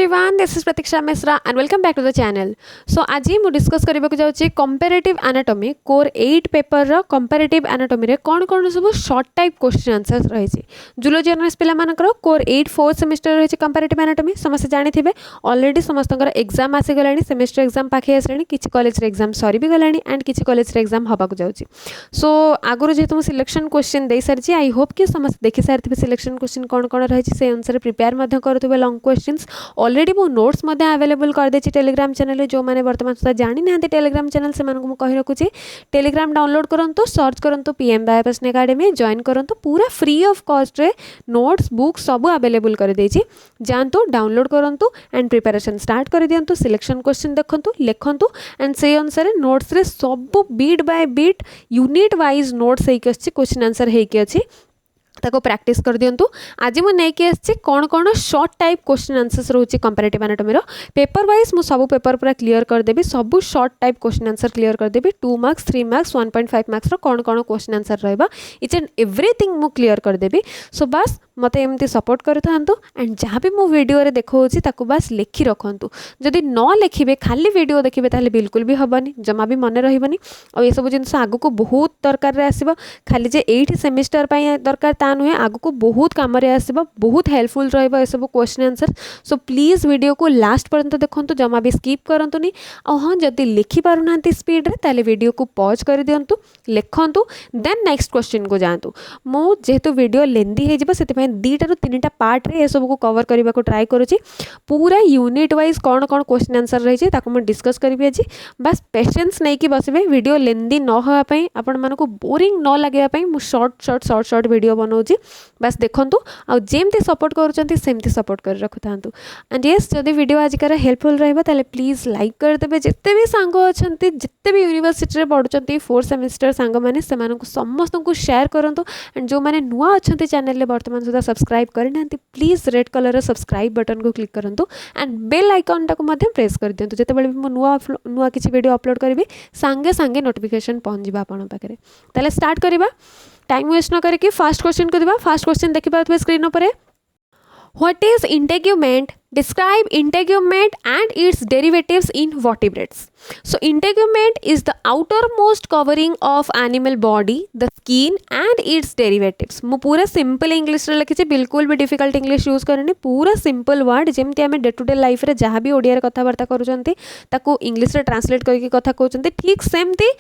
Everyone, this is Pratiksha Mishra and welcome back to the channel. So आज मु discuss करबा को जाउची कंपैरेटिव एनाटॉमी कोर 8 पेपर रो कंपैरेटिव एनाटॉमी रे कोन कोन सब शॉर्ट टाइप क्वेश्चन आंसर्स रही छी। जूलॉजी ऑनर्स पिला मानकर कोर 8 4th सेमेस्टर रही छी कंपैरेटिव एनाटॉमी समस्त जानि थिबे ऑलरेडी समस्तकर एग्जाम आसी गलानी सेमेस्टर एग्जाम पाखे आसलानी किछि कॉलेज रे एग्जाम सरी भी गलानी एंड किछि कॉलेज रे एग्जाम हबा को जाउची। सो आगुरु जेतु सिलेक्शन क्वेश्चन दे सारची आई होप कि समस्त देखि सारथिबे सिलेक्शन क्वेश्चन कोन कोन रही छी से अनुसार प्रिपेयर मध्य करथुबे लॉन्ग क्वेश्चंस ऑलरेडी मो नोट्स मध्य अवेलेबल कर देछि टेलीग्राम चैनल जो माने वर्तमान सुधा जानि नाहंते टेलीग्राम चैनल से मानकु मु कहि रखुछि टेलीग्राम डाउनलोड करंतु सर्च करंतु पीएम बायोपेशन एकेडमी जॉइन करंतु पूरा फ्री ऑफ कॉस्ट रे नोट्स बुक सब अवेलेबल कर देछि जानतु डाउनलोड करंतु एंड प्रिपरेशन स्टार्ट कर दियंतु सिलेक्शन क्वेश्चन देखंतु लेखंतु एंड से अनुसार नोट्स रे सब bit by bit unit wise notes हेकि अछि क्वेश्चन आंसर हेकि अछि ताको प्रैक्टिस कर दियंतु। आज मु नै के आछि कोन कोन शॉर्ट टाइप क्वेश्चन आंसर्स रहउछि कंपैरेटिव एनाटॉमी रो पेपर वाइज मु सब पेपर पूरा क्लियर कर देबी सब short type question answer clear कर देबी 2 मार्क्स 3 मार्क्स 1.5 मार्क्स रो कोन कोन क्वेश्चन आंसर रहबा इच एंड एवरीथिंग मु क्लियर कर देबी। सो बस मते एमती सपोर्ट करथांतु एंड जहाँ भी मु वीडियो रे देखौछि ताको बस लिखि रखंतु जदि न लिखिबे खाली वीडियो देखिबे ताले बिल्कुल भी हबनी जमा भी मन रहिबनी और ये सब जिंस आगु को बहुत दरकार रे आसीबा खाली जे 8 सेमेस्टर पय दरकार ता नुहे आगु को बहुत काम रे आसीबा बहुत हेल्पफुल रहइबा ए सब question answer. So please video को लास्ट पर्यंत देखंतु जमा भी स्किप करंतुनी और हां जदि लिखि पारुनांती स्पीड रे ताले वीडियो को पॉज कर दियंतु लिखंतु देन नेक्स्ट क्वेश्चन को जानतु। मु जेहेतु वीडियो लेंदी हे जिबा सेति दीटा रु तीनटा पार्ट रे ए सब को कवर करबा को ट्राई करूची पूरा यूनिट वाइज कोन कोन क्वेश्चन आंसर रही छै ताको हम डिस्कस करबी आज बस पेशेंस नै कि बसबे वीडियो लेंदी न होआ पई आपण मानको बोरिंग न लागेबा पई मु शॉर्ट वीडियो बनौची बस देखंतु आ जेमते सपोर्ट करूचंती सेमते सपोर्ट कर रखुथांतु एंड यस जदि वीडियो आज कर हेल्पफुल रहबा ताले प्लीज लाइक कर देबे जत्ते भी सांग अछंती जत्ते भी यूनिवर्सिटी रे पढुचंती 4th सेमेस्टर सांग माने सेमानकु समस्त को शेयर करंतु एंड जो माने नुआ अछंती चैनल ले वर्तमान सुधा सब्सक्राइब करनांती please red colour subscribe button को क्लिक करंतु एंड बेल आइकन टाको मध्यम प्रेस कर दियंतु जेतेबेले भी मो नुआ किछि वीडियो अपलोड करबी सांगे सांगे नोटिफिकेशन पहुंच जिबा आपन पाखरे। ताले स्टार्ट करबा टाइम वेस्ट न करके फर्स्ट क्वेश्चन को दिबा फर्स्ट क्वेश्चन देखि पाथबे स्क्रीन ऊपर What is integument? Describe integument and its derivatives in vertebrates. So integument is the outermost covering of animal body, the skin and its derivatives. मु पूरा simple English रे लिखि बिल्कुल भी डिफिकल्ट इंग्लिश यूज करनी पूरा सिंपल वर्ड जेमती आमे day to day life रे जहाँ भी ओडिया रे कथाबार्ता करूचंती ताको इंग्लिश रे ट्रांसलेट करके कथा कहउचंती ठीक सेमती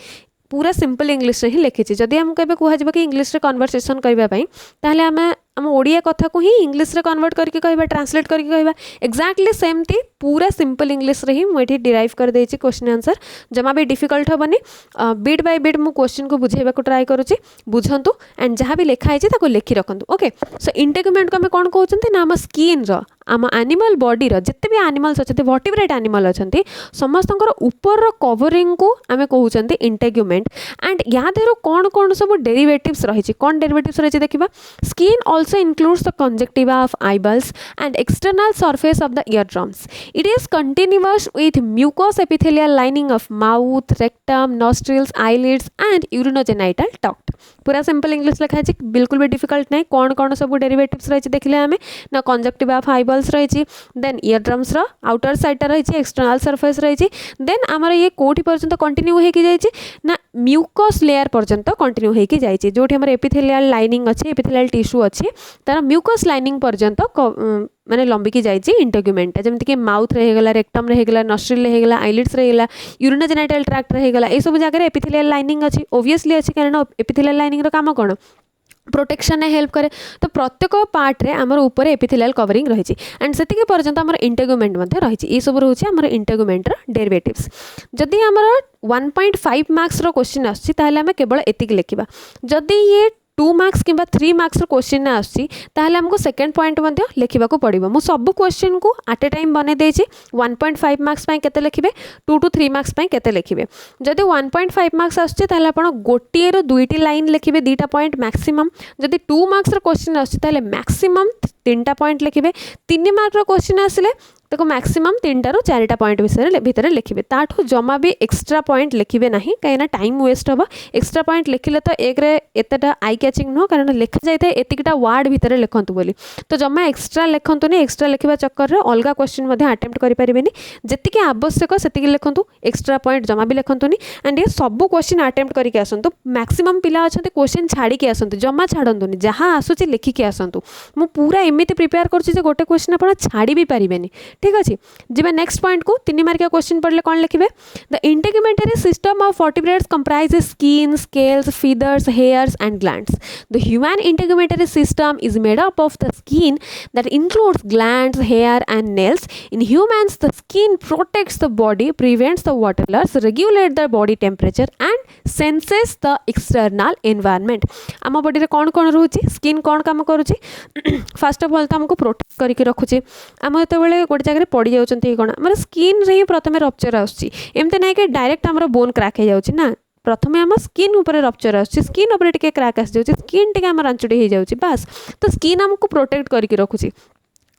पूरा सिंपल इंग्लिश रे ही लिखि जदि हम केबे कुहा जबा कि इंग्लिश रे कन्वर्सेशन करबा पई ताहले आमे हम ओडिया कथा को ही इंग्लिश रे कन्वर्ट करके कहबा ट्रांसलेट करके कहबा एक्जाक्टली सेमती पूरा सिंपल इंग्लिश रे ही मुठी डिराइव कर देछि क्वेश्चन आंसर जमा भी डिफिकल्ट होबनी बिट बाय बिट मु क्वेश्चन को बुझेबा को ट्राई करूछि बुझंतु एंड जहाँ भी लिखा है ताको लिखि रखंतु। ओके सो इंटेगुमेंट को हमें कोन कहउचंती ना हम स्किन रो आम एनिमल बॉडी रो जत्ते भी एनिमल्स अछंती वर्टिब्रेट एनिमल अछंती समस्तंकर ऊपर रो कवरिंग को हमें कहउचंती इंटेगुमेंट एंड या देरो कोन कोन सब डेरिवेटिव्स रही छि कोन डेरिवेटिव्स रही छि देखिबा skin also includes the conjunctiva of eyeballs and external surface of the eardrums. It is continuous with mucous epithelial lining of mouth, rectum, nostrils, eyelids and urinogenital duct. पूरा simple English लिखा है बिल्कुल भी difficult नहीं कौन कौन सब derivatives रही देखिले आमे ना कंजक्टिवा ऑफ आईबॉल्स रही देन इयरड्रम्स रो आउटर साइड रही एक्सटर्नल सरफेस रही देन आमर ये कोठी पर्यंत कंटिन्यू होई जाइए ना म्यूकस लेयर पर्यंत कंटिन्यू होई जाइए जोठी हमर एपिथेलियल लाइनिंग अच्छे एपिथेलियल टिश्यू अच्छे तार म्यूकस लाइनिंग पर्यंत माने लंबिकी जाइए इंटेगुमेंट जमती कि माउथ रहेगला रेक्टम रहेगला नॉस्ट्रिल रहेगला आईलिड्स रहेगला यूरिनोजेनिटल ट्रैक्ट रहेगला ए सब जगह एपिथेलियल लाइनिंग अच्छी ओब्वियसली अच्छी कारण एपिथेलियल लाइनिंग रो काम कौन प्रोटेक्शन ने हेल्प करे तो प्रत्येक पार्ट रे हमर ऊपर एपिथेलियल कवरिंग रही एंड सेतिके पर्यंत हमर इंटेगुमेंट मध्ये रही ये सब रहउछि हमर इंटेगुमेंट रो डेरिवेटिव्स। जदि हमर 1.5 मार्क्स रो क्वेश्चन आछि ताहले हम केवल एतिक लिखिबा जदि ये 2 मार्क्स किंबा 3 मार्क्स रो क्वेश्चन आछि ताहले हमको सेकंड पॉइंट मध्ये लिखिबा को पड़िबो मु सब क्वेश्चन को एट ए टाइम बने देछि 1.5 मार्क्स पय केते लिखिबे 2 to 3 मार्क्स पय केते लिखिबे जदि 1.5 मार्क्स आछि ताहले आपण गोटिए रो दुईटी लाइन लिखिबे दीटा पॉइंट मैक्सिमम जदि 2 मार्क्स रो क्वेश्चन आछि ताहले मैक्सिमम 3टा पॉइंट लिखिबे 3 मार्क रो क्वेश्चन आसिले ताको मैक्सिमम 3 ରୁ 4टा पॉइंट विषय भितर लिखिबे ताठू जमा भी एक्स्ट्रा पॉइंट लिखिबे नहीं कहीं टाइम वेस्ट हम एक्स्ट्रा पॉइंट लिखिले तो एक रे एतटा आई कैचिंग नुह कारण लिखा जाए एतिकटा वार्ड भितर लिखंतु बोली तो जमा एक्स्ट्रा लिखंतुनी एक्स्ट्रा लिखा चक्कर रे अलग क्वेश्चन मध्ये अटेम्प्ट करि परिबेनी जेतिके आवश्यक सेतिके लिखंतु एक्स्ट्रा पॉइंट जमा भी लिखंतुनी एंड ये सब क्वेश्चन अटेम्प्ट करके आसंतु मैक्सिमम पिला अछंते क्वेश्चन छाड़ी के आसंतु जमा छाडंतुनी जहां आसुची लिखिके आसंतु मु पूरा एमिति प्रिपेयर करछि जे गोटे क्वेश्चन आपण छाड़ी भी परिबेनी ठीक अछि जिबे नेक्स्ट पॉइंट को 3 मार्किया क्वेश्चन पढ़ले कोन लिखिबे the integumentary system of vertebrates comprises skin scales feathers hairs and glands the human integumentary system is made up of the skin that includes glands hair and nails in humans the skin protects the body prevents the water loss regulate the body temperature and senses the external environment आम body रे कोन कोन रहउची skin कोन काम करूची first of all तो हमको protect करके रखुची आम जते बेले गोटे जगह पड़ी जाउचंती कोन हमर स्किन रे ही प्रथमे रप्चर आउची एमते नै कि डायरेक्ट हमर बोन क्रैक हे जाउची ना प्रथमे आम स्किन ऊपर रप्चर आउची स्किन ऊपर टिके क्रैक आस जाउची स्किन टिके हमर आंचुडी हे जाउची बस तो स्किन हमको प्रोटेक्ट करके रखुची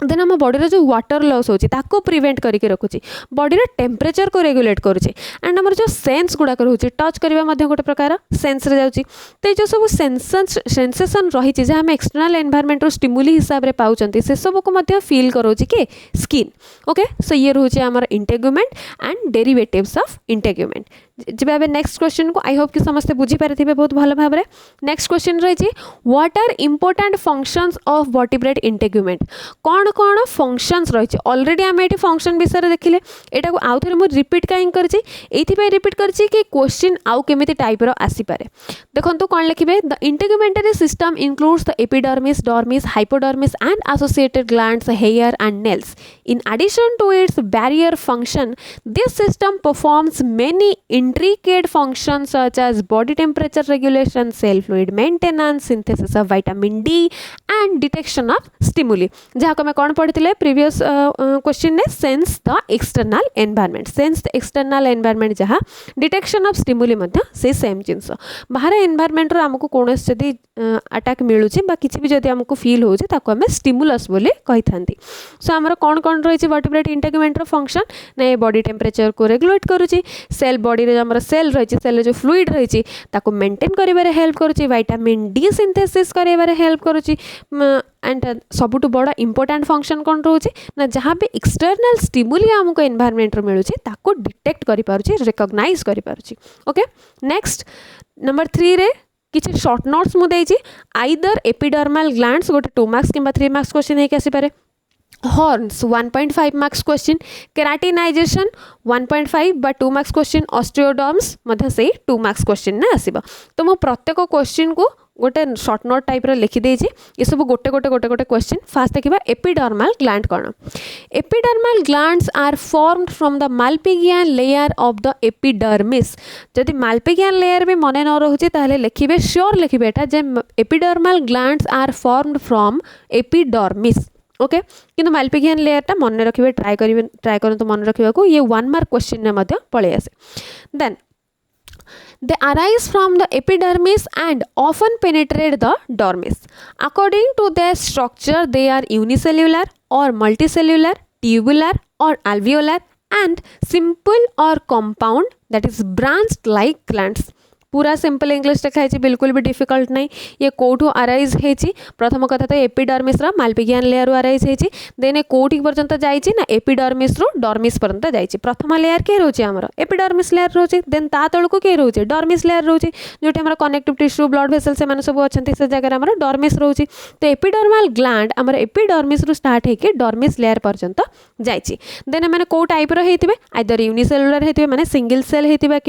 देन आम बॉडी रे जो वाटर लॉस होची ताको प्रिवेंट करके रखुची बॉडी रे टेम्परेचर को रेगुलेट करूची एंड हमर जो सेंस गुडा रहउची टच करबा मध्ये गोटे प्रकार सेंस रे जाउची ते जो सब सेंसेशन रही जे हम एक्सटर्नल एनवायरनमेंट रो स्टिमुली हिसाब रे पाउचंती से सब को मध्ये फील करूची के स्किन ओके सो ये रहउची हमर integument and derivatives of integument जब आबे नेक्स्ट क्वेश्चन को आई होप कि समस्त बुझी पारथिबे बहुत भलो भाव रे नेक्स्ट क्वेश्चन रही छी what are important functions of vertebrate integument कोन कोन फंक्शंस रही छी ऑलरेडी हम एटी फंक्शन विषय रे देखिले एटा को आउ थरे मु रिपीट काइन करछि एथि पे रिपीट करछि कि क्वेश्चन आउ केमिति टाइप रो आसी पारे देखंतु कोन लिखिबे the integumentary system includes the epidermis dermis hypodermis and associated glands hair and nails in addition to its barrier function this system performs many intricate functions such as body temperature regulation, cell fluid maintenance, synthesis of vitamin D and detection of stimuli जहाँ को मैं कौन पढ़ी previous question ने sense the external environment sense the external environment जहाँ detection of stimuli मध्य से same जिनस बाहर environment रो हमको कोनस जदी अटैक मिलुची बा किछि भी जदी हमको फील होउची ताको हमें स्टिमुलस बोली कहि थांती सो हमर कोन कोन रही छि वर्टिब्रेट इंटेगुमेंट रो फंक्शन ने बॉडी टेम्परेचर को रेगुलेट करूची सेल बॉडी रे हमर सेल रही छि सेल जो फ्लूइड रही छि ताको मेंटेन करिबारे हेल्प करूची विटामिन डी सिंथेसिस करिबारे हेल्प करूची एंड सबुटु बड़ा इंपोर्टेंट फंक्शन कोन रहउची ना जहाँ भी एक्सटर्नल स्टिमुली हमको एनवायरनमेंट रो मिलुची ताको डिटेक्ट करि पारुची रिकॉग्नाइज करि पारुची ओके नेक्स्ट नंबर 3 रे किछि शॉर्ट नोट्स मु देछि आइदर एपिडर्मल ग्लैंड्स गोटे 2 मार्क्स किंबा 3 मार्क्स क्वेश्चन हे के आसी पारे हॉर्न्स 1.5 मार्क्स क्वेश्चन केराटिनाइजेशन 1.5 बा 2 मार्क्स क्वेश्चन ऑस्टियोडर्म्स मध्य से 2 मार्क्स क्वेश्चन ने आसीबा तो मो प्रत्येक क्वेश्चन को गोटे शॉर्ट नोट टाइप रो लिखि देछि ये सब गोटे गोटे गोटे गोटे क्वेश्चन फास्ट देखिबा एपिडर्मल ग्लैंड कोन epidermal glands are formed from the Malpighian layer of the epidermis जदि माल्पिगियन लेयर भी मने न रहउची ताले लिखिबे श्योर लिखिबे एटा जे epidermal glands are formed from epidermis okay किंतु माल्पिगियन लेयर टा मन रखिबे ट्राई करन तो मन रखिबा को ये 1 मार्क क्वेश्चन ने मध्य पळे आसे then they arise from the epidermis and often penetrate the dermis according to their structure they are unicellular or multicellular tubular or alveolar and simple or compound that is branched like glands पूरा simple English लिखा है बिल्कुल भी difficult नहीं ये कोठू arise है प्रथम कथा तो एपिडर्मिस रा माल्पिगियन लेयर अराइज है देन कोठी पर्यंत जाइछि ना एपिडर्मिस रो डर्मिस पर्यंत जाइछि प्रथम लेयर के रोचे हमर एपिडर्मिस लेयर रोचे देन ता तळ को के रोचे डर्मिस लेयर रोचे जोटे हमर कनेक्टिव टिश्यू ब्लड वेसल से माने सब अछंती से जगह हमर डर्मिस रोचे तो एपिडर्मल ग्लैंड हमर एपिडर्मिस रो स्टार्ट है के डर्मिस लेयर पर्यंत जाइछि देन माने को टाइप रो हेतिबे आइदर यूनिसेलुलर हेतिबे माने सिंगल सेल हेतिबे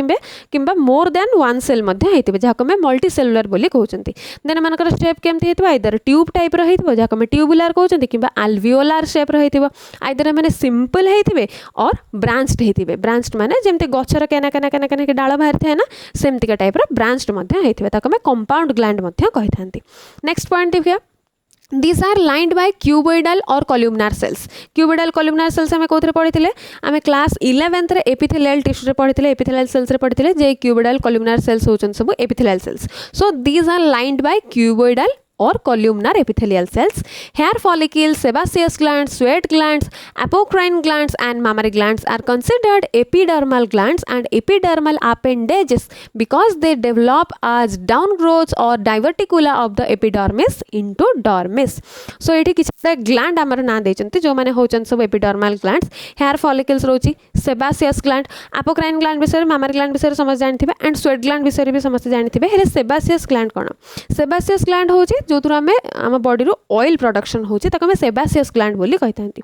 किंबा मोर देन वन सेल मध्य हेतिबे जाको में मल्टी सेलुलर बोली कहउचंती देन मानकर शेप केमती हेतिबो आइदर ट्यूब टाइप रो हेतिबो जाको में ट्यूबुलर कहउचंती किंबा अल्वियोलार शेप रो हेतिबो आइदर माने सिंपल हेतिबे और ब्रांच्ड हेतिबे ब्रांच्ड माने जेमते गछर केना केना केना केना के डाळ बाहर थाए ना सेमती का टाइप रो ब्रांच्ड मध्य हेतिबे ताको में कंपाउंड ग्लैंड मध्य कहिथांती नेक्स्ट पॉइंट देखिया These are lined by cuboidal or columnar cells. Cuboidal columnar cells हमें कोथरे पढ़िथिले हमें क्लास 11th रे एपिथेलियल टिश्यू रे पढ़िथिले एपिथेलियल सेल्स रे पढ़िथिले जे cuboidal columnar cells होचन सब epithelial cells so these are lined by cuboidal or columnar epithelial cells, hair follicles, sebaceous glands, sweat glands, apocrine glands and mammary glands are considered epidermal glands and epidermal appendages because they develop as downgrowths or diverticula of the epidermis into dermis. So एठी किछि gland हमर ना देचंती जो माने होचन सब epidermal glands, hair follicles रोची, sebaceous gland, apocrine gland विषय मामरी ग्लैंड विषय समझ जानिथिबे एंड स्वेट ग्लैंड विषय भी समझ जानिथिबे। हेले सेबासियस ग्लैंड कोन? सेबासियस ग्लैंड होची जोथुर हमें हम बॉडी रो ऑयल प्रोडक्शन होची ताको हमें सेबासियस ग्लैंड बोली कहतांती।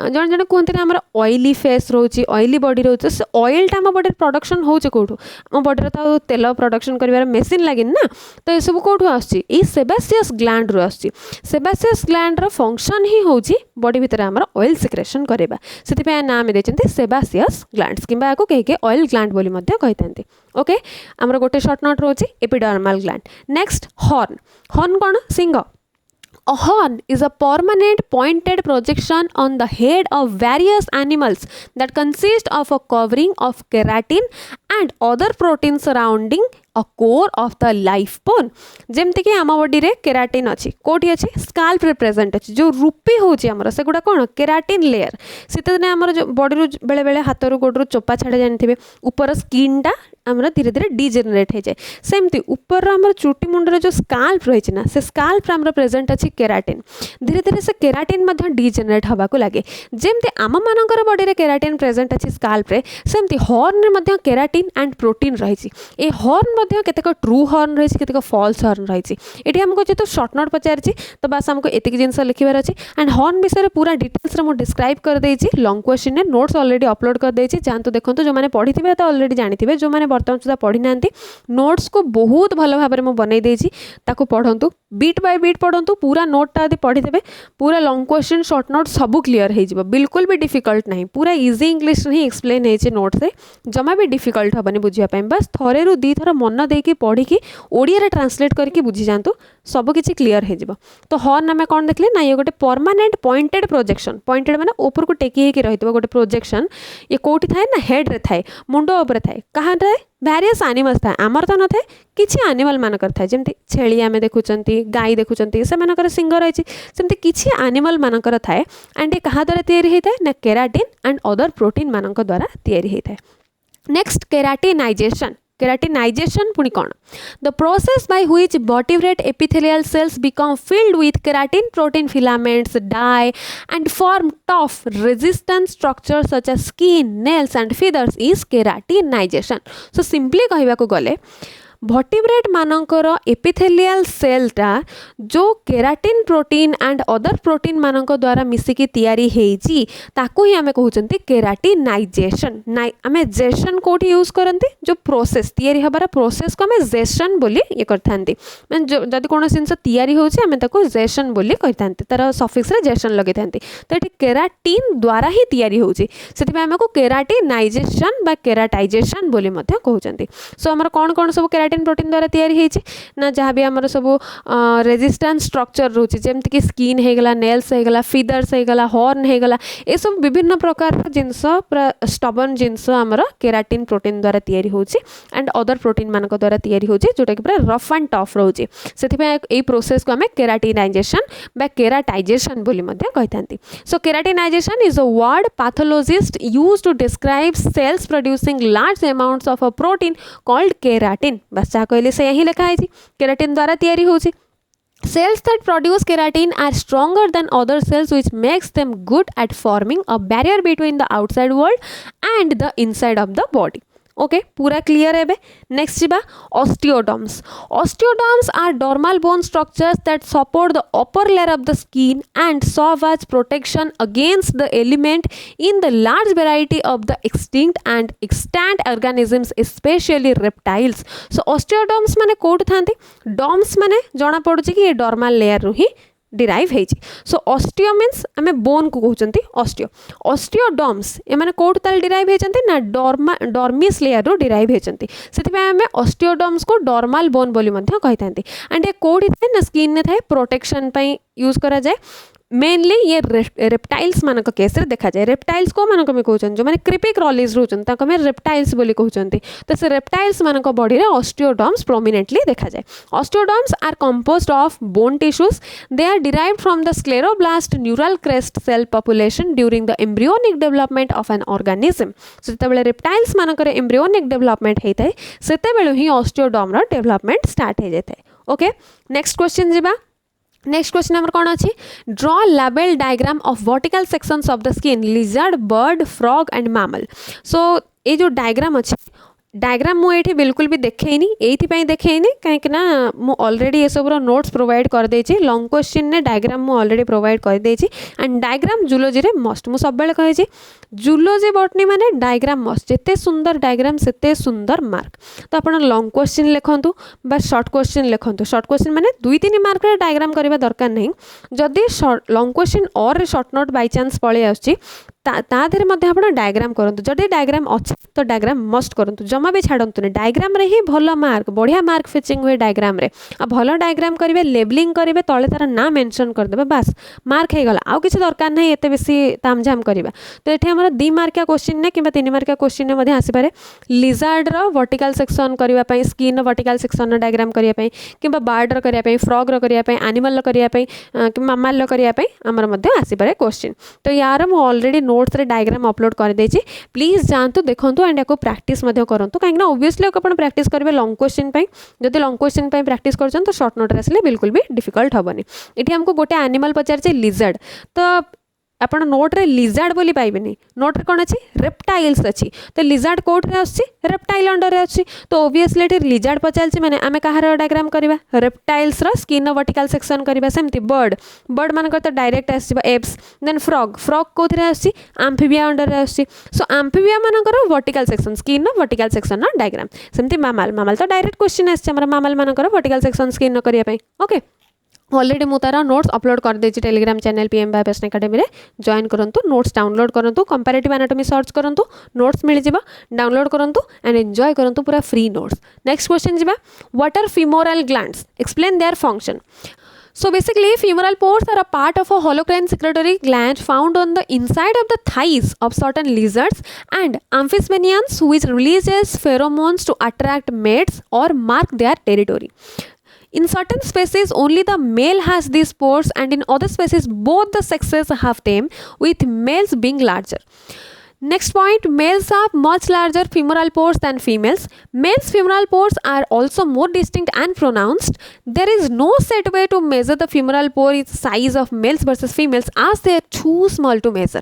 जण जण कोनते हमर ऑयली फेस रोची, ऑयली बॉडी रोची, से ऑयल टा हम बॉडी प्रोडक्शन होचे कोठो? हम बॉडी रो ता तेल प्रोडक्शन करिवार मशीन लागिन ना, तो ए सब कोठो आछी? ई सेबासियस ग्लैंड रो आछी। सेबासियस ग्लैंड रो फंक्शन ही होची बॉडी भीतर हमर ऑयल सिक्रेशन करेबा, सेति पे नाम देचंती सेबासियस ग्लैंड्स किंबा को के ऑयल ग्लैंड बोली मध्ये कहतांती। ओके, हमर गोटे शॉर्ट नोट रोची epidermal gland. Next horn. Horn कोन? सिंग। A horn is a permanent pointed projection on the head of various animals that consist of a covering of keratin and other proteins surrounding a core of the life bone. जेमते कि आम body रे keratin अच्छी कोठी अच्छी scalp रे present अच्छी जो रूपी होची हमर से गुडा कोन केराटिन लेयर सिते ने हमर जो बॉडी रो बेले बेले हाथ रो गोड रो चोपा छाड़े जानिथिबे ऊपर स्किन टा हमर धीरे धीरे डिजेनरेट हो जाए सेमती ऊपर हमर चुटी मुंडर जो स्काल्प रही ना से स्काल्प हमर प्रेजेंट अच्छी केराटिन धीरे धीरे से केराटिन मध्ये डिजेनरेट हवा को लगे जेमती आम मानकर बॉडी रे केराटिन प्रेजेंट अच्छी स्काल्प रे सेमती हॉर्न रे मध्ये केराटिन एंड प्रोटीन रही ए हॉर्न मध्ये केतेक ट्रू हॉर्न रही केतेक फॉल्स हॉर्न रही एटी हमको जेतु शॉर्ट नोट पचारि तो बस हमको एतिक जिनस लिखिबार अछि एंड हॉर्न विषय पूरा डिटेल्स रे मो डिस्क्राइब कर देछि लॉन्ग क्वेश्चन ने नोट्स ऑलरेडी अपलोड कर देछि जानतु देखंतु जो माने पढिथिबे तो ऑलरेडी जानिथिबे जो माने वर्तमान सुधा पढ़ी नांती नोट्स को बहुत भल भाव में बनै देछि ताको पढ़ंतु बीट बाय बीट पढ़ंतु पूरा नोटटा यदि पढ़ी देबे पूरा लॉन्ग क्वेश्चन शॉर्ट नोट सब क्लियर हो जिवो बिल्कुल भी डिफिकल्ट नहीं पूरा इजी इंग्लिश ही एक्सप्लेन होइछे नोट से जमा भी डिफिकल्ट हबनी बुझिया पय बस थरे रु दी थर मन देकी पढ़ी की ओडिया रे ट्रांसलेट करके बुझी जानतु सब किछि क्लियर हो जिवो तो हॉर्न हमें कोन देखले ना ये गोटे परमानेंट पॉइंटेड प्रोजेक्शन पॉइंटेड माने ऊपर को टेकी हेकी रहितबो गोटे प्रोजेक्शन ये कोठी थाए ना हेड रे थाए मुंडो ऊपर थाए कहां थाए वेरियस एनिमल्स थाए आमर तो न थाए किछि एनिमल मानकर थाए जेमति छेली आमे देखुचंती गाय देखुचंती से मानकर सिंग रहिछि सेमति किछि एनिमल मानकर थाए एंड ये कहा द्वारा तैयारी हेताए ना केराटिन एंड अदर प्रोटीन मानक द्वारा तैयारी हेताए नेक्स्ट केराटिनाइजेशन Keratinization पुणी कौन the process by which vertebrate epithelial cells become filled with keratin protein filaments die and form tough resistant structures such as skin nails and feathers is keratinization so simply कहबा को गले vertebrate मानकर epithelial सेलटा जो keratin protein and other protein मानक द्वारा मिसिकी तैयारी हेची ताको ही हमें कहउचंती केराटिनाइजेशन हमें जेशन कोठी यूज करंती जो प्रोसेस तैयारी हबार प्रोसेस को हमें जेशन बोली ये करथांती माने जदि कोनो जिंस तैयारी होची हमें ताको जेशन बोली कहथांती तार सफिक्स रे जेशन लगेथांती तो एठी केराटिन द्वारा ही तैयारी होची सेति पे हमको केराटिनाइजेशन बा केराटाइजेशन बोली मध्ये कहउचंती सो हमर कोन सब केराटिन प्रोटीन द्वारा तैयारी हेछि ना जहाँ भी आमर सब रेजिस्टेंस स्ट्रक्चर रोचे जेमति कि स्किन हे गला नेल्स हे गला फीदर्स हे गला हॉर्न हे गला ए सब विभिन्न प्रकार जिंस स्टबन जिंस आमर केराटिन प्रोटीन द्वारा तैयारी होछि एंड अदर प्रोटीन मानक द्वारा तैयारी होछि जोटा कि पूरा रफ एंड टफ रोचे सेति पे एई प्रोसेस को हमें केराटिनाइजेशन बा केराटाइजेशन बोली मध्ये कहथांती so keratinization is a word pathologists used to describe cells producing large amounts of a protein called keratin बस जहाँ कहले से यही लिखा है केराटिन द्वारा तैयारी होछि Cells that produce keratin are stronger than other cells which makes them good at forming a barrier between the outside world and the inside of the body. Okay पूरा क्लियर है नेक्स्ट जीवा osteoderms are dermal bone structures that support the upper layer of the skin and serve as protection against the element in the large variety of the extinct and extant organisms specially reptiles so osteoderms माने कोड थांती dorms माने जना पड़ुची कि ये डॉर्मल layer रु ही derive हेछि सो osteo means आमे bone को कहउचंती ऑस्टियोडर्म्स ए माने कोड ताल डिराइव हेचंती ना डॉर्मिस लेयर रो डिराइव हेचंती सेति पे आमे ऑस्टियोडर्म्स को डॉर्मल बोन बोली मध्ये कहथांती एंड ए कोड इथे ना स्किन ने थाए प्रोटेक्शन पई यूज करा जाए मेनली ये रेप्टाइल्स मान केस देखा जाए। रेप्टाइल्स को मान कहते जो मैंने क्रिपी क्रॉलीज रोचन आम रेप्टाइल्स बोली कहते। तो से रेप्टाइल्स मान बॉडी रे ऑस्टियोडर्म्स प्रोमिनेंटली देखा जाए। Osteoderms are composed of bone tissues. They are derived from the scleroblast neural crest cell population during the embryonic development of an organism. जितेबाला रेप्टाइल्स मानकर एम्ब्रियोनिक डेवलपमेंट होता है सेतेबेलू ही ऑस्टियोडर्म रो डेवलपमेंट स्टार्ट हो जाता है। ओके, नेक्स्ट क्वेश्चन जीवा। Next question number कौन अच्छी? Draw label diagram of vertical sections of the skin lizard, bird, frog and mammal. So ये जो डायग्राम अच्छी डायग्राम मुझे बिल्कुल भी देखेनी, ये देखेनी कहीं मु ऑलरेडी ये सब नोट्स प्रोवाइड कर देछि। लॉन्ग क्वेश्चन ने डायग्राम मु ऑलरेडी प्रोवाइड कर देछि and diagram zoology ray must. मु सब बेले कहि जूलॉजी बॉटनी माने डायग्राम मस्ट। जेते सुंदर डायग्राम सेते सुंदर मार्क। तो आपण लॉन्ग क्वेश्चन लिखंतु बा शॉर्ट क्वेश्चन लिखंतु। शॉर्ट क्वेश्चन माने 2-3 मार्क रे डायग्राम करबा दरकार नहीं। जदि लॉन्ग क्वेश्चन और शॉर्ट नोट बाय चांस पळे आछि ताधे मध्य आप डायग्राम करूँ। जदि डायग्राम अच्छे तो डायग्राम मस्ट करूँ, जमा भी छाड़तुनि। डायग्राम रे ही भल मार्क, बढ़िया मार्क फिचिंग हुए डायग्राम रे। आ भल डायग्राम करेंगे, लेबलिंग करेंगे, तले तार ना मेंशन करदे बास मार्क हो गला। आउ किसी दरकार नहीं एते बेसी तामझाम करवा। तो ये आम 2 मार्किया क्वेश्चन ने कि 3 मार्किया क्वेश्चन ने आसीपे। लिजार्ड रो वर्टिकल सेक्शन करने, स्किन वर्टिकल सेक्शन डायग्राम करने, कि बार्ड रो करने, फ्रॉग रो करने, एनिमल रो करने, कि मामाल रो करने आमर आसीपे क्वेश्चन। तो यार मु ऑलरेडी नोट्स रे डायग्राम अपलोड कर देछि। प्लीज जानतु देखंतु एंड याको प्रैक्टिस मध्य करंतु। काहे ना ऑब्वियसली आपण प्रैक्टिस करबे लॉन्ग क्वेश्चन पई। जदि लॉन्ग क्वेश्चन पई प्रैक्टिस करछन तो शॉर्ट नोट रे आसले बिल्कुल भी डिफिकल्ट हबनी। एठी हमको गोटे एनिमल पचार छै लिजर्ड। तो आपण नोट रे लिजर्ड बोली पाइबेनी। नोट रे कोन अछि? रेप्टाइल्स अछि। तो लिजर्ड कोड रे अछि? रेप्टाइल अंडर रे अछि। तो ऑब्वियसली एठी लिजर्ड पचालछि माने आमे कहार डायग्राम करबा? रेप्टाइल्स रो स्किन वर्टिकल सेक्शन करबा। सेमति बर्ड, बर्ड मानकर तो डायरेक्ट आसीबा एप्स। देन फ्रॉग, फ्रॉग कोथरे अछि? एम्फीबिया अंडर रे अछि। सो एम्फीबिया मानकर vertical section, skin vertical section diagram. सेमति मैमल, मैमल तो डायरेक्ट क्वेश्चन आछि हमर मैमल मानकर वर्टिकल सेक्शन स्किन करिया पई। ओके, ऑलरेडी मु तार नोट्स अपलोड कर देछि Telegram channel PM by Passion Academy रे। जॉइन करंतु, नोट्स डाउनलोड करंतु, कंपैरेटिव एनाटॉमी सर्च करंतु, नोट्स मिल जिबा, डाउनलोड करंतु एंड एंजॉय करंतु पूरा फ्री नोट्स। नेक्स्ट क्वेश्चन जिबा। What are femoral glands? Explain their function. So basically femoral pores are a part of a holocrine secretory gland found on the inside of the thighs of certain lizards and amphisbaenians, which releases pheromones to attract mates or mark their territory. In certain species, only the male has these pores, and in other species, both the sexes have them, with males being larger. Next point, males have much larger femoral pores than females. Males' femoral pores are also more distinct and pronounced. There is no set way to measure the femoral pore size of males versus females as they are too small to measure.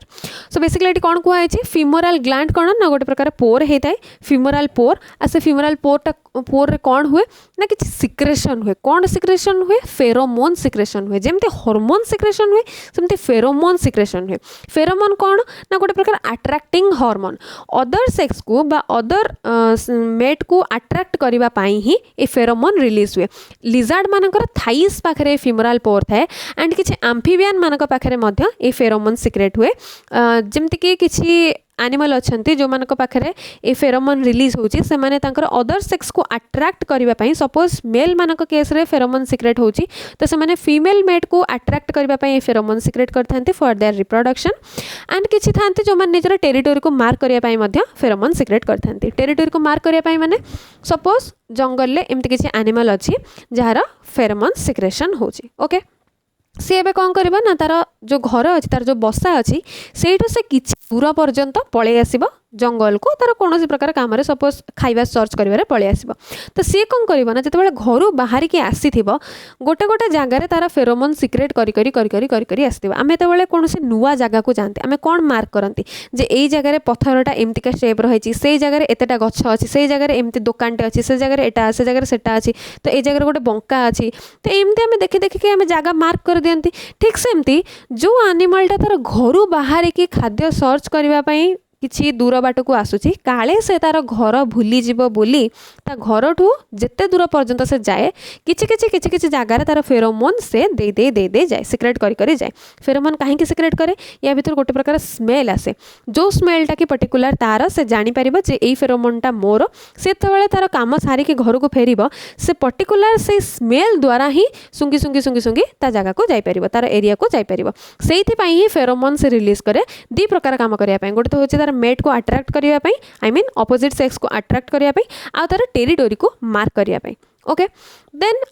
So basically ये कौन कुआ है जी? femoral gland कौन ना गोटे प्रकार पोर है ताई femoral pore। ऐसे femoral pore टा पोर कौन हुए ना कि सिक्रेशन हुए। कौन सिक्रेशन हुए? फेरोमोन सिक्रेशन हुए। जेमते हार्मोन सिक्रेशन हुए सेमते फेरोमोन सिक्रेशन हुए। फेरोमोन कौन ना गोटे प्रकार अट्रैक्टिंग हार्मोन। अदर सेक्स को बा अदर मेट को अट्रैक्ट करबा पाई ही ए फेरोमोन रिलीज हुए। लिजर्ड मानकर थाइस पाखरे फिमोरल पोर थाए एंड किछि एम्फीबियन मानक पाखरे मध्य ए फेरोमोन सिक्रेट हुए। जेमति कि किछि एनिमल अच्छे जो मान पाखे ए फेरोमोन रिलीज होची से माने तांकर अदर सेक्स को अट्रैक्ट करबा पई सपोज मेल मानक केस रे फेरोमोन सिक्रेट होची तो से माने फीमेल मेट को अट्रैक्ट करबा पई ए फेरोमोन सिक्रेट करथांती फॉर देयर रिप्रोडक्शन एंड किछि थांती जो मान निजर टेरिटोरी को मार्क करबा पई मध्य फेरोमोन सिक्रेट करथांती। टेरिटोरी को मार्क करबा पई माने सपोज जंगल ले एमति किछि एनिमल अछि जहार फेरोमोन सिक्रेशन होची। ओके, सी एबे कौन करबा ना तार जो घर अच्छी तार जो बसा अच्छी सेठू से किछि दूर पर्यंत पळै आसीबो जंगल को तार कौन प्रकार काम सपोज खाइबा सर्च करिवारे पळै आसीबो। तो सी कौन करबो ना जतबेले घर बाहर की आसीथिबो गोटे गोटे जगार तार फेरोमोन सिक्रेट करी करी करी करी करी करी आसीथिबो। आमे तबेले कौन से नुआ जगह को जानते आमे कौन मार्क करंती जे एई जगार पत्थरटा एमतिका शेप रहिछि सेई जगार एतेटा गछ अछि सेई जगार एमति दुकानटे अछि से जगार एटा से जगार सेटा अछि तो एई जगार गोटे बंका अछि तो एमति आमे देखि देखि के आमे जगह मार्क कर दियंती। ठीक सेमती जो एनिमलटा तार घर बाहर की खाद्य सर्च करबा पई किछि दूर बाट को आसुची काले से तार घर भूली जीव बोली ता घर ठू जेते दूर पर्यंत से जाए किछि किछि किछि किछि जगार तार फेरोमोन से दे दे दे दे जाए सिक्रेट करी करी जाए। फेरोमोन काहे सिक्रेट करे या भीतर गोटे प्रकार स्मेल आसे जो स्मेलटा कि पर्टिकुलर तार से जानी परिबो जे एई फेरोमोनटा मोर सेतबेले तार काम सारी के घर को फेरिबो से पर्टिकुलर से स्मेल द्वारा ही सुंगी सुंगी सुंगी सुंगी ता जगह को जाई परिबो तार एरिया को जाई परिबो। सेइथि पई ही फेरोमोन से रिलीज करे दी प्रकार काम करिया पई गोटे तो होचे तार मेट को अट्रैक्ट करिया पई आई मीन ऑपोजिट सेक्स को अट्रैक्ट करिया पई आ तार टेरिटोरी को मार्क करिया पई। ओके देन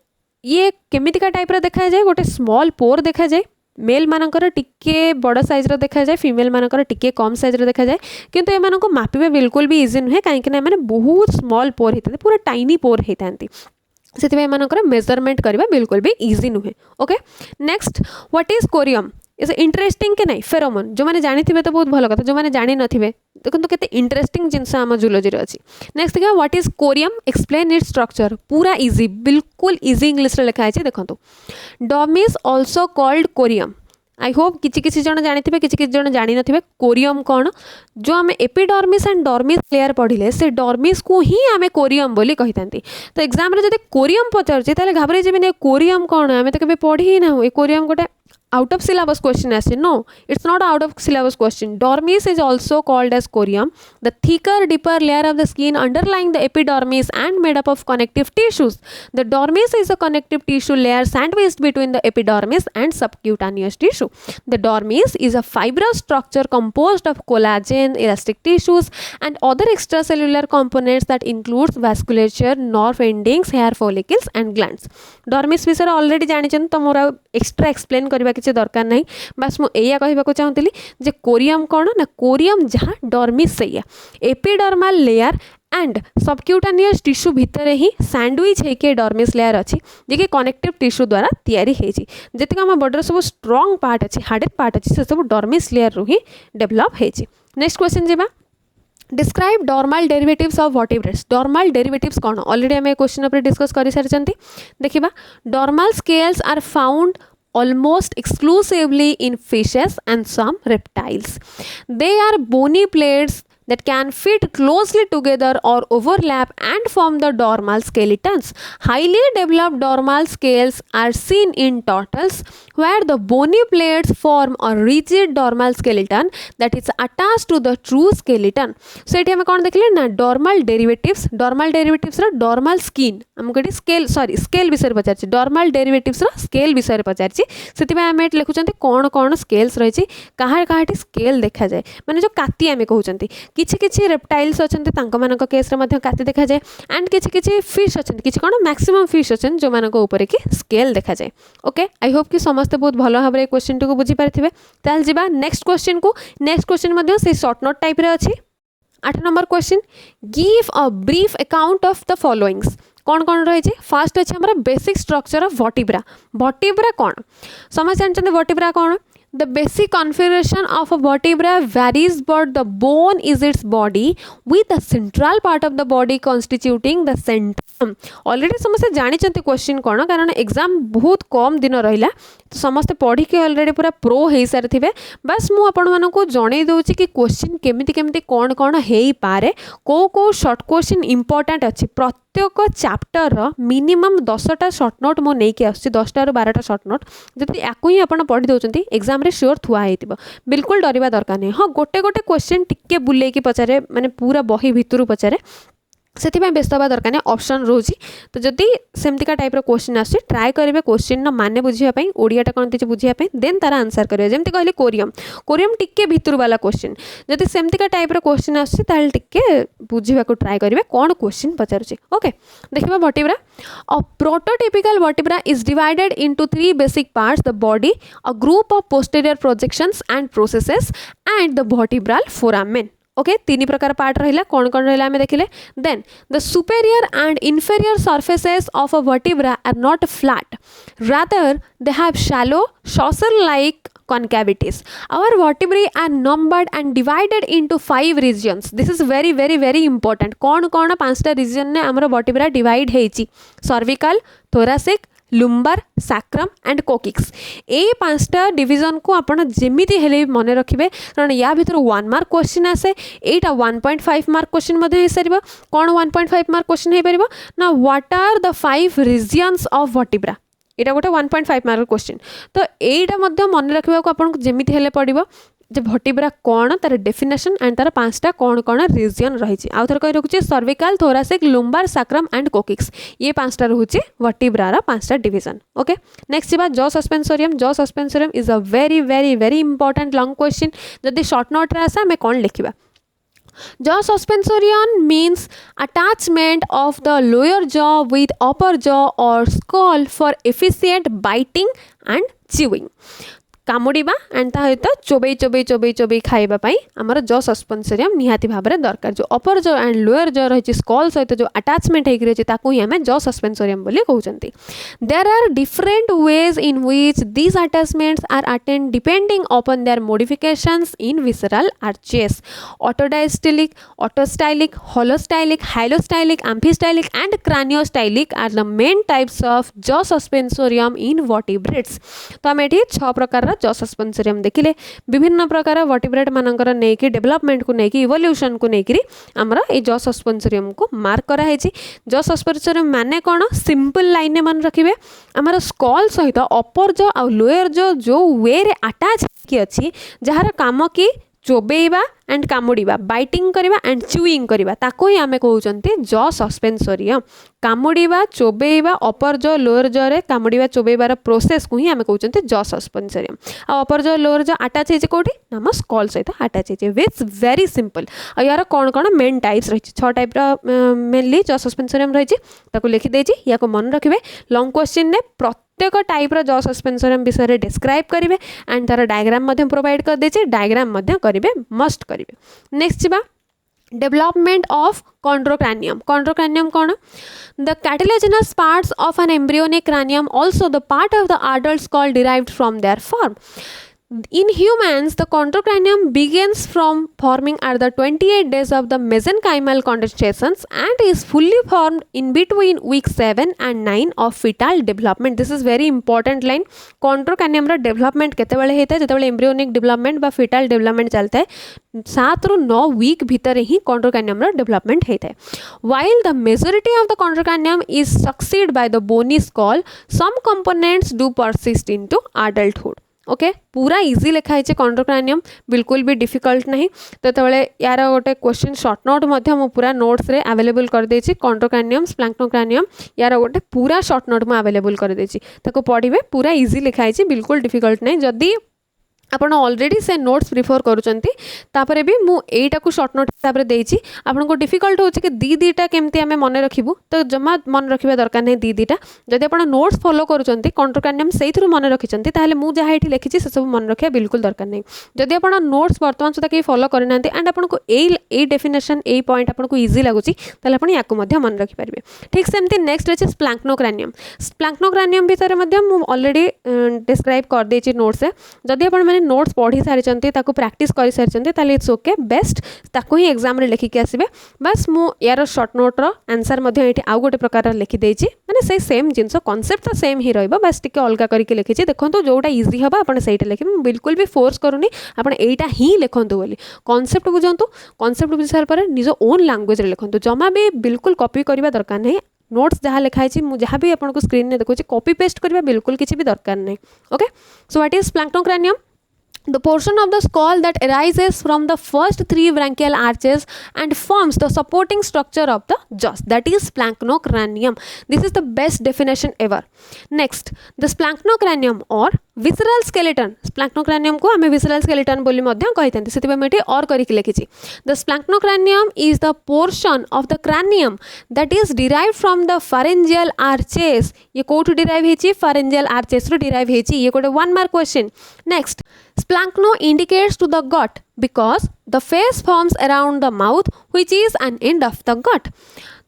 ये केमितिका टाइप रा देखा जाए गोटे स्मॉल पोर देखा जाए मेल मानकर टिके बड़ साइज रो देखा जाए फीमेल मानकर टिके कम साइज रो देखा जाए किंतु ए मानको मापिबे बिल्कुल भी इजी नुहे काहे कि ना माने बहुत स्मॉल पोर हेते पूरा टाइनी पोर हेतांती से मानकर मेजरमेंट करवा बिल्कुल भी इजी नुहे। Okay next what is corium is interesting के नहीं फेरोमोन जो मैंने जानी थे तो बहुत भल कथा जो मैंने जानी नथिबे देखो तो केते इंटरेस्टिंग जिनस आम जूलोजी रे अछि। नेक्स्ट देखा what is corium explain its structure पूरा इजी बिल्कुल इजी इंग्लिश रे लिखा है देखो derm is also called corium I hope किछि किछि जण जानी थे किछि किछि जण जानी नथिबे कोरियम कौन जो आम एपिडर्मिस एंड डर्मिस लेयर पढ़िले से डर्मिस को ही आम कोरियम बोली कहितांती तो एग्जाम रे जदि कोरियम पचारछि ताले घाबरे जेबे ने कोरियम कौन आम तो केबे पढ़ी ही ना ए कोरियम गोटे out of syllabus question as no it's not out of syllabus question dermis is also called as corium the thicker deeper layer of the skin underlying the epidermis and made up of connective tissues the dermis is a connective tissue layer sandwiched between the epidermis and subcutaneous tissue the dermis is a fibrous structure composed of collagen elastic tissues and other extracellular components that includes vasculature nerve endings hair follicles and glands dermis विषय already जानि छन तो मोरा extra explain करबा किसी दरकार नहीं बस मुझे या कहबा चाहूली जे कोरियम कौन ना कोरियम जहाँ डर्मिस से एपिडर्माल लेयर एंड सबक्यूटानियस टिश्यू भितर ही सैंडविच होके डर्मिस लेयर अच्छी जे कि कनेक्टिव टिश्यू द्वारा तैयारी होती जी आम बॉडी सब स्ट्रॉन्ग पार्ट अच्छी हार्डेड पार्ट अच्छी से सब डर्मिस लेयर रू ही डेवलप होती। नेक्स्ट क्वेश्चन जीवा describe dermal derivatives of vertebrates dermal derivatives कौन ऑलरेडी आम क्वेश्चन उपर डिस्कस कर सारी देखा dermal scales are found almost exclusively in fishes and some reptiles. They are bony plates that can fit closely together or overlap and form the dorsal skeletons. Highly developed dorsal scales are seen in turtles where the bony plates form a rigid dorsal skeleton that is attached to the true skeleton. So एठी हम कोन देखले ना डॉर्मल derivatives रो डॉर्मल skin हमको एठी scale विषय पचारछि डॉर्मल derivatives रो scale विषय पचारछि सेति में हम एठी लिखुचंती कोन कोन स्केल्स रहिछि काहा काहाटी स्केल देखा जाए माने जो काती हमें कहउचंती किछि किछि रेप्टाइल्स अछंती तांको मानक केस रे मध्ये काती देखा जाए एंड किछि किछि फिश अछंती किछि कोन मैक्सिमम फिश अछन जो मानक ऊपर की स्केल देखा जाए। ओके आई होप कि समस्त बहुत भलो भाबरे क्वेश्चन को बुझी पारथिबे ताल जिबा नेक्स्ट क्वेश्चन को नेक्स्ट क्वेश्चन मध्ये से शॉर्ट नोट टाइप रे अछि 8 number question give a brief account of the followings कौन कौन रही फास्ट अच्छे हमारा बेसिक स्ट्रक्चर ऑफ वर्टिब्रा कौन समझ जानते वर्टिब्रा कौन The basic configuration of a vertebra varies but the bone is its body with the central part of the body constituting the centrum. Already समस्त जानी चंती क्वेश्चन कौन कारण एग्जाम बहुत कम दिन रहिला तो समस्त पढ़ी के ऑलरेडी पूरा प्रो हो सारी थे बस मु आपण मानक जणै दउची कि क्वेश्चन केमिति केमिति कौन कौन हेई पारे को शॉर्ट क्वेश्चन इंपोर्टेंट अछि प्रत्येक चैप्टर मिनिमम 10टा शॉर्ट नोट मु नहीं के आछि 10टा रु 12टा शॉर्ट नोट जति याकू ही आपण पढ़ी दउचंती एग्जाम रे श्योर थुआ हेतिबो बिल्कुल डरिबा दरकार नहीं हाँ गोटे गोटे क्वेश्चन टिके बुले की पचारे माने पूरा बही भितरु पचारे से व्यस्त हवा दरकार नहीं ऑप्शन रोजी तो जदि सेमतिका टाइप क्वेश्चन आसे ट्राए करेंगे क्वेश्चन माने बुझापी ओडियाटा कौन तीजे बुझापी देन तार आंसर करेंगे जमी कहली कोरियम टिके भितर वाला क्वेश्चन जदि सेमतिका टाइप क्वेश्चन आसे टिके बुझा ट्राए करेंगे कौन क्वेश्चन पचारुचे। ओके देखिए vertebra a prototypical vertebra is divided into 3 basic parts the body a group of posterior projections and processes and the vertebral foramen. Okay तीन प्रकार पार्ट रहिला कौन कौन रहिला हमें देखिले then the superior and inferior surfaces of a vertebra are not flat rather they have shallow saucer like concavities. Our vertebrae are numbered and divided into 5 regions. This is very very very important. कौन कौन 5टा region ने हमर vertebra divide हेची cervical, thoracic, lumbar sacrum and coccyx ए पांचटा division को आपण जेमिति हेले मन रखिबे कारण या भीतर 1 मार्क क्वेश्चन आसे एटा 1.5 मार्क क्वेश्चन मध्ये हे सरबो कोन 1.5 मार्क क्वेश्चन हे परबो ना what are the 5 reasons of vertebra एटा गोटे 1.5 मार्क क्वेश्चन तो एटा मध्ये मन रखिबा को आपण जेमिति हेले पड़िबो जे वर्टिब्रा कौन तार डेफिनेशन एंड तार पांचटा कौन कौन रीजन रही आउ थर कही रखुचे सर्विकल थोरासिक लुम्बार सैक्रम एंड कोकिक्स ये पांचटा रहुचे वर्टिब्रार पांचटा डिवीजन ओके नेक्स्ट जीवा jaw सस्पेंसोरियम is a very very very important long question जदि शॉर्ट नोट रे आसे हमें कौन लिखिबा jaw suspension means attachment of the lower jaw with upper jaw or skull for efficient biting and chewing कामुड़ीबा and ता सहित चोबई चोबई चोबई चोबई खाइबा पई हमर जॉ सस्पेंसोरियम निहाती भाबरे दरकार जो अपर जॉ एंड लोअर जॉ रही स्कल सहित जो अटैचमेंट हेकि रही ताकू ही हमें जॉ सस्पेंसोरियम बोली कहउचंती there are different ways in which these attachments are attended depending upon their modifications in visceral arches autodiastylic autostylic holostylic hyostylic amphistylic and craniostylic are the main types of jaw suspensorium in vertebrates तो हम एठी 6 प्रकार jaw सस्पेंसोरियम देखिले विभिन्न प्रकार vertebrate मानकर नेकी development को नेकी इवोल्यूशन को नेकी हमरा ए जॉ सस्पेंसोरियम को मार्क करा हेची जॉ सस्पेंसोरियम माने कोन सिंपल लाइन ने मन रखिबे हमरा स्कल सहित अपर जॉ आ लोअर जॉ जो वे रे अटैच की अछि जहार काम की चोबेइबा एंड कामुड़ीबा बाइटिंग करिबा एंड च्यूइंग करिबा ताको ही आमे कहउचंती जॉ सस्पेंसोरियम कामुड़ीबा चोबेइबा अपर जॉ लोअर जॉ रे कामुड़ीबा चोबेइबार प्रोसेस को ही आमे कहउचंती जॉ सस्पेंसोरियम आ upper jaw lower jaw attach हेचे कोठी नाम स्कल सहित अटैच हेचे विच वेरी सिंपल आ यार कोन कोन मेन टाइप्स रही 6 टाइप रा मेनली जॉ सस्पेंसोरियम रही ताको लिखि देछि या को मन रखिबे लॉन्ग क्वेश्चन ने प्रत्येक टाइप रो जॉ सस्पेंसोरियम विषय डिस्क्राइब करिवे एंड तार डायग्राम मध्य प्रोवाइड कर देछि डायग्राम मध्य करिवे मस्ट करिवे नेक्स्ट जीवा डेवलपमेंट ऑफ chondrocranium कौन the cartilaginous parts of an embryonic cranium also the part of the adult skull derived from their form. In humans, the chondrocranium begins from forming at the 28 days of the mesenchymal condensations and is fully formed in between week 7 and 9 of fetal development. This is very important line. chondrocranium रा development केते बेले हेता जेते embryonic development बा fetal development चलता है 7 ରୁ 9 week भितर ही chondrocranium रा development हेता है. While the majority of the chondrocranium is succeeded by the bony skull, some components do persist into adulthood. Okay पूरा इजी लिखा है chondrocranium बिल्कुल भी डिफिकल्ट नहीं तो यार गोटे क्वेश्चन शॉर्ट नोट मध्य मु पूरा नोट्स रे अवेलेबल कर देछि chondrocranium splachnocranium यार गोटे पूरा शॉर्ट नोट में अवेलेबल कर देछि ताको पढ़िबे पूरा इजी लिखा है बिल्कुल डिफिकल्ट नहीं जदी आपण ऑलरेडी से नोट्स प्रिफर करूचंती तापरे भी मु एटा को शॉर्ट नोट हिसाब रे देछि आपण को डिफिकल्ट होछि कि दीटा केमती हमें मन रखिबु तो जमा मन रखिबा दरकार नै दीटा जदि आपण नोट्स फॉलो करूचंती chondrocranium सेइथरु मन रखिचंती ताले मु जहा एठी लिखिछि से सब मन रखिया बिल्कुल दरकार नै जदि आपण नोट्स वर्तमान सुधा के फॉलो करनांती एंड आपण को ए डेफिनेशन ए पॉइंट आपण को इजी लागुछि ताले आपण याको मध्य मन रखि परबे ठीक सेमती नेक्स्ट अछि स्प्लैंक्नोक्रानियम भीतर मध्य मु ऑलरेडी डिस्क्राइब कर देछि नोट्स से जदि आपण नोट्स पढ़ी सारी प्रैक्टिस कर सारी इट्स ओके बेस्ट ताको ही एग्जाम रे लिखिक आसबे बस मु यार शॉर्ट नोट रो आंसर मध्य एठी आउ गोटे प्रकार लिखि देछि माने से सेम जिंस कांसेप्ट तो सेम ही रहइबो बस टिके अलगा करके लिखिछि देखंतु जोटा इजी हबा आपण सेटा लिखिबे बिल्कुल भी फोर्स करूनी आपण एटा ही लिखंतु बोली कांसेप्ट बुझंतु कांसेप्ट बुझार पर निज ओन लैंग्वेज रे लिखंतु जमा भी बिल्कुल कॉपी करबा दरकार नहीं नोट्स जहाँ लिखाई मु जहाँ भी आपको स्क्रीन में देखो कॉपी पेस्ट करबा बिल्कुल किसी भी दरकार नहीं okay so what is splanchnocranium the portion of the skull that arises from the first 3 branchial arches and forms the supporting structure of the jaws that is splanchocranium. This is the best definition ever. Next, the splanchocranium or visceral skeleton. Splanchocranium को हमें visceral skeleton बोली मध्य कहितंती सेति मेटी और करिक लिखिछि. The splanchocranium is the portion of the cranium that is derived from the pharyngeal arches. ये कोठु derive हेछि pharyngeal arches रो derive हेछि ये कोटे 1 mark question. Next, splanchno indicates to the gut because the face forms around the mouth, which is an end of the gut.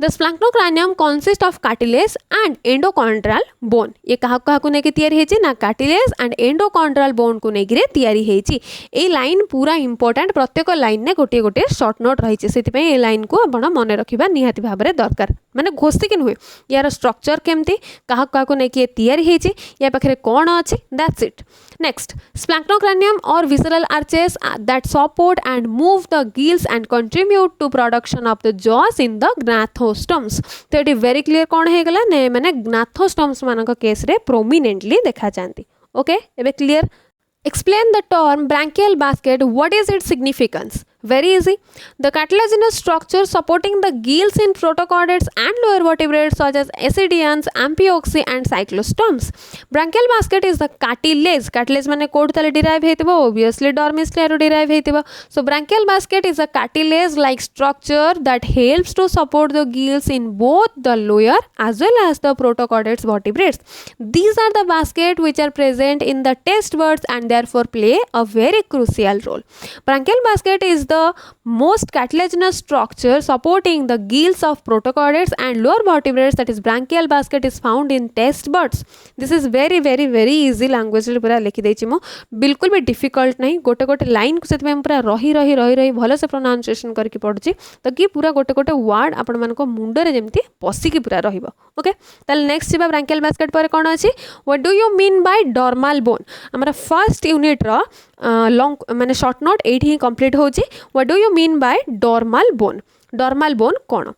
The splanchocranium consists of cartilage and endochondral bone. ये कहा नहीं तैयारी है ना cartilage and endochondral bone को नहीं तैयारी है ये लाइन पूरा इंपोर्टेंट प्रत्येक लाइन ने गोटे गोटे शॉर्ट नोट रही है ये लाइन को आपण मन रखा निहाती भाव में दरकार माने घोषिक नुहे यार स्ट्रक्चर केमती क्या नहीं तैयारी है या पाखे कौन अच्छे that's it. Next, splanchocranium or visceral arches that support and move the gills and contribute to production of the jaws in the gnathostomes. तो ये very clear कौन है गला ने माने gnathostomes मानक केस रे prominently देखा जाती. ओके एबे clear. Explain the term branchial basket. What is its significance? Very easy. The cartilaginous structure supporting the gills in protochordates and lower vertebrates such as ascidians, amphioxy and cyclostomes. Branchial basket is the cartilage. Cartilage माने code तले derive हेतिबो obviously dermis layer derive हेतिबो. So branchial basket is a cartilage like structure that helps to support the gills in both the lower as well as the protochordates vertebrates. These are the basket which are present in the taste buds and therefore play a very crucial role. Branchial basket is the most cartilaginous structure supporting the gills of protochordates and lower vertebrates, that is branchial basket is found in taste buds. This is very very very easy language रे पूरा लिखि देछि मो बिल्कुल भी difficult नहीं गोटे गोटे लाइन को सेत में पूरा रही रही रही रही भलो से प्रोनाउंसिएशन करके पढछि तो कि पूरा गोटे गोटे वर्ड आपण मन को मुंड रे जेमति पसी की पूरा रहिबो. ओके ताल नेक्स्ट जिबा ब्रांकियल बास्केट पर कोन अछि what do you mean by dermal bone. हमरा फर्स्ट यूनिट रो लॉन्ग माने शॉर्ट नोट एठी ही कंप्लीट होछि. What do you mean by dermal bone. Dermal bone कोन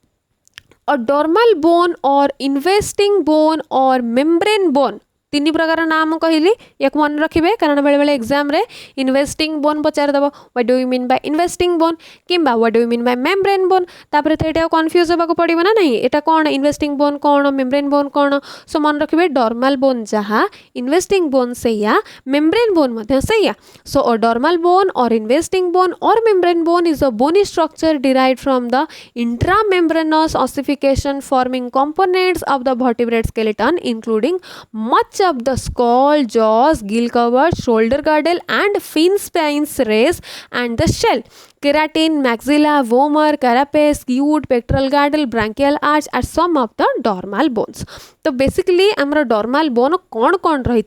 और डॉर्मल बोन और इन्वेस्टिंग बोन और मेम्ब्रेन बोन तीन प्रकार नाम कहली एक मन रखिए कारण बेले बेले एग्जाम रे इन्वेस्टिंग बोन पचार दबो what do you mean by investing bone किंबा what do you mean by membrane bone तापर तो एटा कंफ्यूज होबा को पड़िबो ना नहीं एटा कोन इन्वेस्टिंग बोन कोन मेम्ब्रेन बोन कोन. सो मन रखिए डॉर्मल बोन जहा इन्वेस्टिंग बोन से या मेम्ब्रेन बोन मध्य से या. सो डॉर्मल बोन और इन्वेस्टिंग बोन और membrane bone is a bony structure derived from the intramembranous ossification forming components of the vertebrate skeleton including much of the skull, jaws, gill cover, shoulder girdle and fin spines race and the shell. Keratin, maxilla, vomer, carapace, scute, pectoral girdle, branchial arch are some of the dormal bones. तो basically आमर डॉर्मल bone कौन कौन रही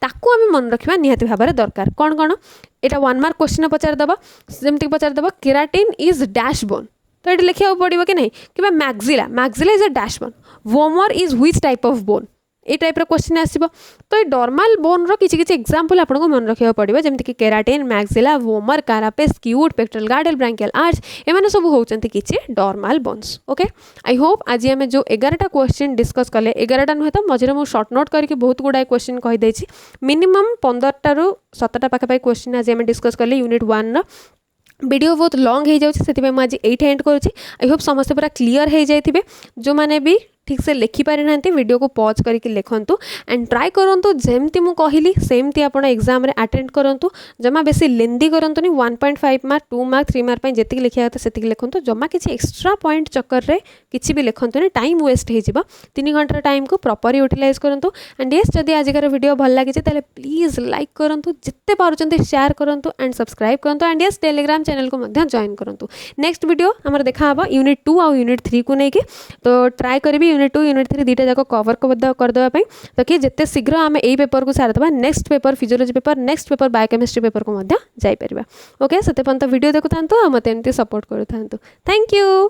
ताकू आम मन रखा निहाती भाव में दरकार. कौन कौन एटा 1 मार्क क्वेश्चन पचारदेव जमती पचारदेव केराटिन इज डैश बोन तो ये लिखा पड़ो कि नहीं कि maxilla maxilla is a dash bone. Vomer is which type of bone ये टाइप क्वेश्चन आसो. तो ये डॉर्मल बोन किसी एग्जांपल आपको मन रखा पड़ो जमीक कि keratin maxilla vomer carapace scute pectoral girdle branchial arch एम सब होती किसी dermal bones. Okay I hope आज आम जो 11टा क्वेश्चन डिस्कस कले 11टा नुहे तो मझे मुझे शॉर्ट नोट करके बहुत गुड़ाए क्वेश्चन कहीदे मिनिमम 15टा रू 17टा पाखापाखि क्वेश्चन आज आम डिस्कस कले यूनिट 1 वीडियो बहुत लॉन्ग हो जाए मुझे एट एंड करुँची. आई होप समस्ते पूरा क्लीयर हो जाए जो मैंने भी ठीक से लिखि पारि ना वीडियो को पॉज करके लिखंतु एंड ट्राई करंतु जेमती मु कहली सेमती आपण एग्जाम रे अटेंड करंतु जमा बेसी लेंदी करंतुनी 1.5 मार्क 2 मार्क 3 मार्क जेतिक लिखिया था सेतिक लिखंतु जमा किसी एक्स्ट्रा पॉइंट चक्कर रे किसी भी लिखंतुनी टाइम वेस्ट हो जिवो 3 घंटा टाइम को प्रॉपर यूटिलाइज करंतु. एंड यस जदि आजिकार वीडियो भल लागे ताले प्लीज लाइक करंतु जिते पारुचंती शेयर करंतु एंड सब्सक्राइब करंतु एंड यस टेलीग्राम चैनल को मध्य जॉइन करंतु. नेक्स्ट वीडियो हमर देखा हबो यूनिट 2 और यूनिट 3 को लेके तो ट्राई करबी यूनिट 2 यूनिट 3 दुईटा जाक कवर करदेवाई तो कि जिते शीघ्र आम यही पेपर को सारीदे next paper physiology paper next paper biochemistry paper को जापर. ओके से वीडियो देखु था मत एमती सपोर्ट करूँ. Thank you.